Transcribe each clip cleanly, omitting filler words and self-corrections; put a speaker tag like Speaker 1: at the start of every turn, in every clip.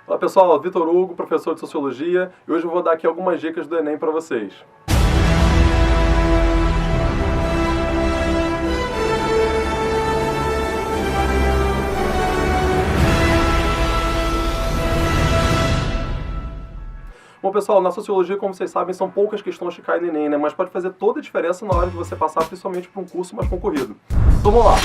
Speaker 1: Olá pessoal, Vitor Hugo, professor de Sociologia, e hoje eu vou dar aqui algumas dicas do Enem para vocês. Bom pessoal, na Sociologia, como vocês sabem, são poucas questões que caem no Enem, né? Mas pode fazer toda a diferença na hora de você passar, principalmente para um curso mais concorrido. Então vamos lá!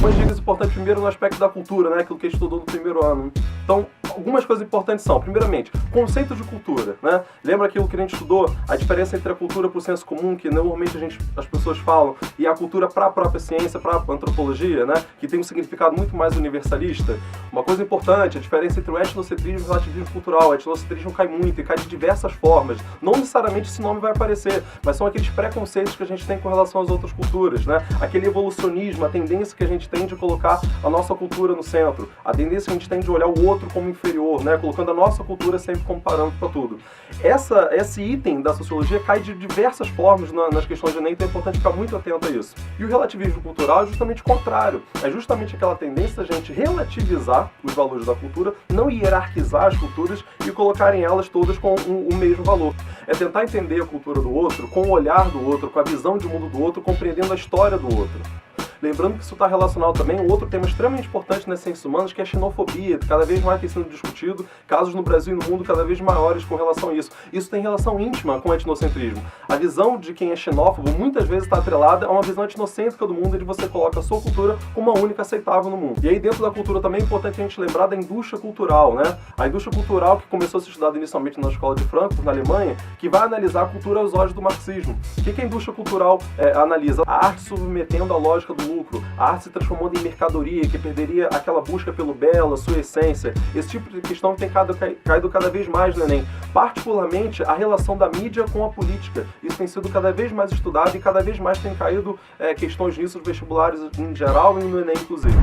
Speaker 1: Algumas dicas importantes primeiro no aspecto da cultura, né? Aquilo que a gente estudou no primeiro ano. Então, algumas coisas importantes são, primeiramente, conceito de cultura, né? Lembra aquilo que a gente estudou? A diferença entre a cultura para o senso comum, que normalmente as pessoas falam, e a cultura para a própria ciência, para a antropologia, né? Que tem um significado muito mais universalista. Uma coisa importante, a diferença entre o etnocentrismo e o relativismo cultural. O etnocentrismo cai muito e cai de diversas formas. Não necessariamente esse nome vai aparecer, mas são aqueles preconceitos que a gente tem com relação às outras culturas, né? Aquele evolucionismo, a tendência que a gente tem de colocar a nossa cultura no centro, a tendência que a gente tem de olhar o outro como inferior, né? Colocando a nossa cultura sempre como parâmetro para tudo. Esse item da sociologia cai de diversas formas nas questões de Enem, então é importante ficar muito atento a isso. E o relativismo cultural é justamente o contrário. É justamente aquela tendência da gente relativizar os valores da cultura, não hierarquizar as culturas e colocarem elas todas com o mesmo valor. É tentar entender a cultura do outro com o olhar do outro, com a visão de mundo do outro, compreendendo a história do outro. Lembrando que isso está relacionado também a um outro tema extremamente importante nas ciências humanas, que é a xenofobia, que cada vez mais tem sido discutido, casos no Brasil e no mundo cada vez maiores com relação a isso. Isso tem relação íntima com o etnocentrismo. A visão de quem é xenófobo muitas vezes está atrelada a uma visão etnocêntrica do mundo, onde você coloca a sua cultura como a única aceitável no mundo. E aí dentro da cultura também é importante a gente lembrar da indústria cultural, né? A indústria cultural que começou a ser estudada inicialmente na escola de Frankfurt, na Alemanha, que vai analisar a cultura aos olhos do marxismo. O que a indústria cultural analisa? A arte submetendo a lógica do lucro, a arte se transformando em mercadoria, que perderia aquela busca pelo belo, a sua essência. Esse tipo de questão tem caído cada vez mais no Enem. Particularmente, a relação da mídia com a política. Isso tem sido cada vez mais estudado e cada vez mais tem caído questões nisso nos vestibulares em geral e no Enem, inclusive.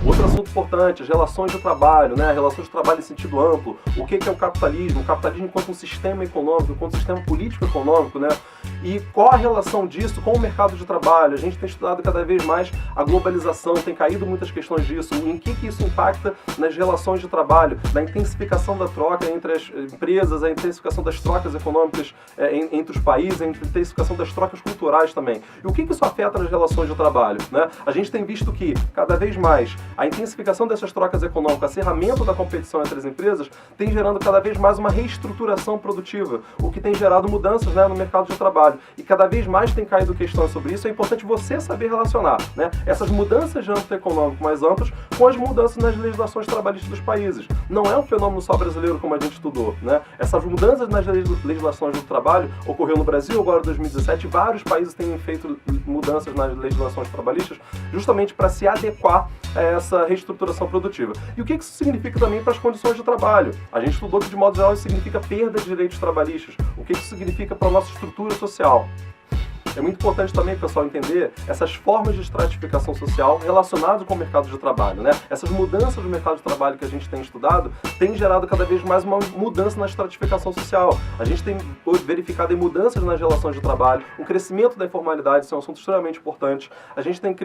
Speaker 1: Outro assunto importante, as relações de trabalho, né? Relações de trabalho em sentido amplo. O que é o capitalismo? O capitalismo enquanto um sistema econômico, enquanto um sistema político-econômico, né? E qual a relação disso com o mercado de trabalho? A gente tem estudado cada vez mais a globalização, tem caído muitas questões disso. Em que isso impacta nas relações de trabalho, na intensificação da troca entre as empresas, a intensificação das trocas econômicas entre os países, a intensificação das trocas culturais também. E o que isso afeta nas relações de trabalho, né? A gente tem visto que, cada vez mais, a intensificação dessas trocas econômicas, acerramento da competição entre as empresas, tem gerando cada vez mais uma reestruturação produtiva, o que tem gerado mudanças, né, no mercado de trabalho. E cada vez mais tem caído questões sobre isso, é importante você saber relacionar, né, essas mudanças de âmbito econômico mais amplas com as mudanças nas legislações trabalhistas dos países. Não é um fenômeno só brasileiro como a gente estudou, né? Essas mudanças nas legislações do trabalho ocorreu no Brasil agora em 2017, vários países têm feito mudanças nas legislações trabalhistas justamente para se adequar a essa reestruturação produtiva. E o que isso significa também para as condições de trabalho? A gente estudou que, de modo geral, isso significa perda de direitos trabalhistas. O que isso significa para a nossa estrutura social? É muito importante também, pessoal, entender essas formas de estratificação social relacionadas com o mercado de trabalho, né? Essas mudanças do mercado de trabalho que a gente tem estudado têm gerado cada vez mais uma mudança na estratificação social. A gente tem verificado em mudanças nas relações de trabalho, o crescimento da informalidade, isso é um assunto extremamente importante. A gente tem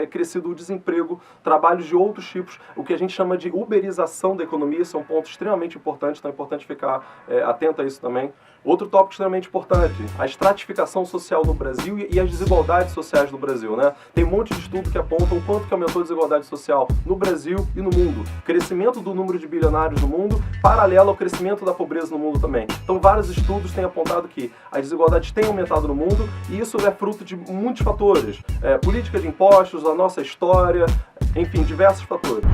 Speaker 1: crescido o desemprego, trabalhos de outros tipos, o que a gente chama de uberização da economia, isso é um ponto extremamente importante, então é importante ficar atento a isso também. Outro tópico extremamente importante, a estratificação social no Brasil e as desigualdades sociais no Brasil, né? Tem um monte de estudo que apontam o quanto que aumentou a desigualdade social no Brasil e no mundo. Crescimento do número de bilionários no mundo, paralelo ao crescimento da pobreza no mundo também. Então vários estudos têm apontado que as desigualdades têm aumentado no mundo e isso é fruto de muitos fatores. Política de impostos, a nossa história, enfim, diversos fatores.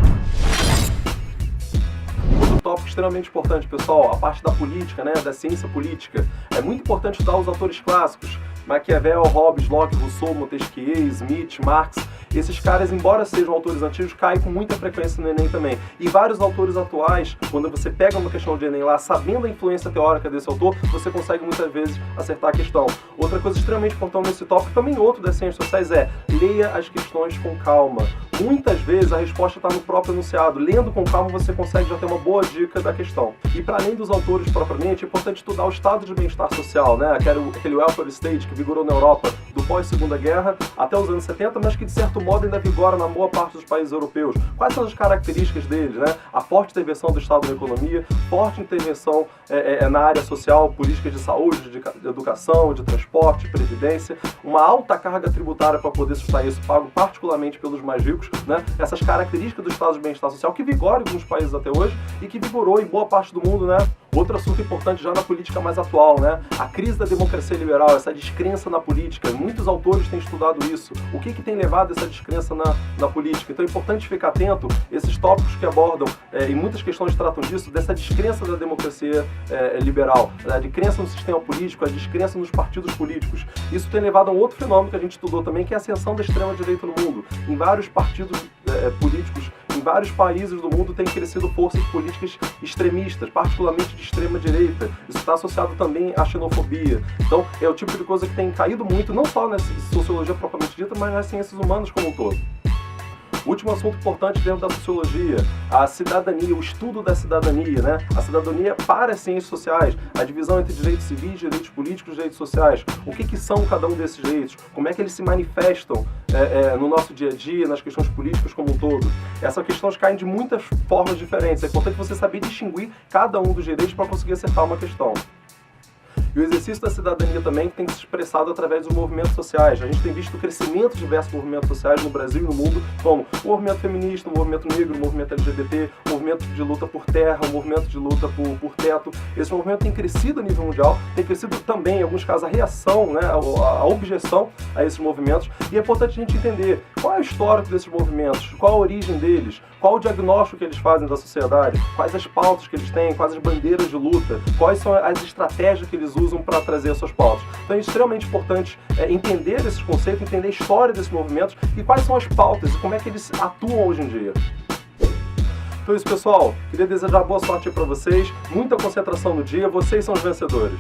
Speaker 1: Tópico extremamente importante, pessoal, a parte da política, né, da ciência política. É muito importante estudar os autores clássicos, Maquiavel, Hobbes, Locke, Rousseau, Montesquieu, Smith, Marx. Esses caras, embora sejam autores antigos, caem com muita frequência no Enem também. E vários autores atuais, quando você pega uma questão de Enem lá, sabendo a influência teórica desse autor, você consegue muitas vezes acertar a questão. Outra coisa extremamente importante nesse tópico, também outro das ciências sociais, leia as questões com calma. Muitas vezes a resposta está no próprio enunciado. Lendo com calma você consegue já ter uma boa dica da questão. E para além dos autores propriamente, é importante estudar o estado de bem-estar social, né? Aquele welfare state que vigorou na Europa do pós-Segunda Guerra até os anos 70, mas que de certo modo ainda vigora na boa parte dos países europeus. Quais são as características deles, né? A forte intervenção do Estado na economia, forte intervenção na área social, políticas de saúde, de educação, de transporte, previdência, uma alta carga tributária para poder sustentar isso, pago particularmente pelos mais ricos, né? Essas características do estado de bem-estar social que vigora em alguns países até hoje e que vigorou em boa parte do mundo, né? Outro assunto importante já na política mais atual, né? A crise da democracia liberal, essa descrença na política. Muitos autores têm estudado isso. O que tem levado essa descrença na política? Então é importante ficar atento a esses tópicos que abordam, e muitas questões tratam disso, dessa descrença da democracia liberal, a descrença no sistema político, a descrença nos partidos políticos. Isso tem levado a um outro fenômeno que a gente estudou também, que é a ascensão da extrema-direita no mundo. Em vários partidos políticos, em vários países do mundo tem crescido forças políticas extremistas, particularmente de extrema-direita. Isso está associado também à xenofobia. Então, é o tipo de coisa que tem caído muito, não só na sociologia propriamente dita, mas nas ciências humanas como um todo. Último assunto importante dentro da sociologia, a cidadania, o estudo da cidadania, né? A cidadania para as ciências sociais, a divisão entre direitos civis, direitos políticos, direitos sociais. O que são cada um desses direitos? Como é que eles se manifestam no nosso dia a dia, nas questões políticas como um todo? Essas questões caem de muitas formas diferentes. É importante você saber distinguir cada um dos direitos para conseguir acertar uma questão. E o exercício da cidadania também tem se expressado através dos movimentos sociais. A gente tem visto o crescimento de diversos movimentos sociais no Brasil e no mundo, como o movimento feminista, o movimento negro, o movimento LGBT, o movimento de luta por terra, o movimento de luta por teto. Esse movimento tem crescido a nível mundial, tem crescido também, em alguns casos, a reação, né, a objeção a esses movimentos. E é importante a gente entender qual é o histórico desses movimentos, qual a origem deles, qual o diagnóstico que eles fazem da sociedade, quais as pautas que eles têm, quais as bandeiras de luta, quais são as estratégias que eles usam para trazer as suas pautas. Então é extremamente importante entender esses conceitos, entender a história desses movimentos e quais são as pautas e como é que eles atuam hoje em dia. Então é isso, pessoal. Queria desejar boa sorte para vocês, muita concentração no dia, vocês são os vencedores.